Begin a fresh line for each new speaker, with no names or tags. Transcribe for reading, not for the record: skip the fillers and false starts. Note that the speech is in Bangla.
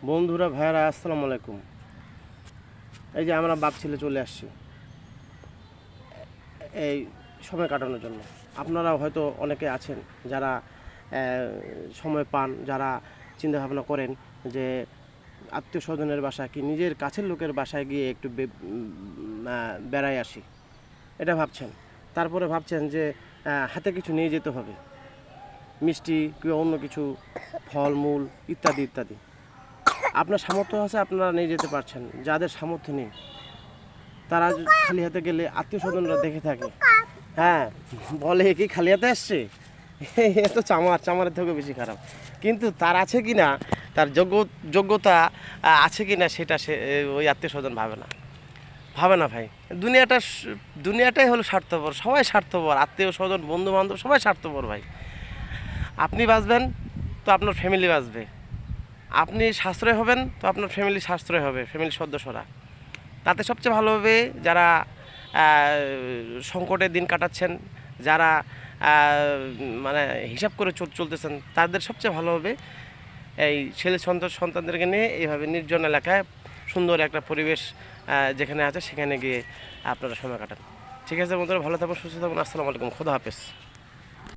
বন্ধুরা ভাইয়ারা আসসালামু আলাইকুম। এই যে আমরা বাপ ছেলে চলে আসছি এই সময় কাটানোর জন্য। আপনারা হয়তো অনেকে আছেন যারা সময় পান, যারা চিন্তা ভাবনা করেন যে আত্মীয় স্বজনের বাসা কি নিজের কাছের লোকের বাসায় গিয়ে একটু বেড়ায় আসি, এটা ভাবছেন। তারপরে ভাবছেন যে হাতে কিছু নিয়ে যেতে হবে, মিষ্টি কিংবা অন্য কিছু, ফলমূল ইত্যাদি ইত্যাদি। আপনার সামর্থ্য আছে, আপনারা নিয়ে যেতে পারছেন। যাদের সামর্থ্য নেই তারা খালি হাতে গেলে আত্মীয় স্বজনরা দেখে থাকে, হ্যাঁ বলে কি খালি হাতে আসছে, এ তো চামারের থেকে বেশি খারাপ। কিন্তু তার আছে কি না, তার যোগ্যতা আছে কি না, সেটা সে ওই আত্মীয় স্বজন ভাবে না ভাই। দুনিয়াটাই হলো স্বার্থপর, সবাই স্বার্থপর, আত্মীয় স্বজন বন্ধু বান্ধব সবাই স্বার্থপর ভাই। আপনি বাঁচবেন তো আপনার ফ্যামিলি বাঁচবে, আপনি সাশ্রয় হবেন তো আপনার ফ্যামিলি সাশ্রয় হবে, ফ্যামিলির সদস্যরা। তাতে সবচেয়ে ভালো হবে যারা সংকটের দিন কাটাচ্ছেন, যারা মানে হিসাব করে চলতেছেন, তাদের সবচেয়ে ভালো হবে এই ছেলে সন্তানদেরকে নিয়ে এইভাবে নির্জন এলাকায় সুন্দর একটা পরিবেশ যেখানে আছে সেখানে গিয়ে আপনারা সময় কাটান। ঠিক আছে বন্ধুরা, ভালো থাকুন, সুস্থ থাকুন। আসসালামু আলাইকুম, খোদা হাফেজ।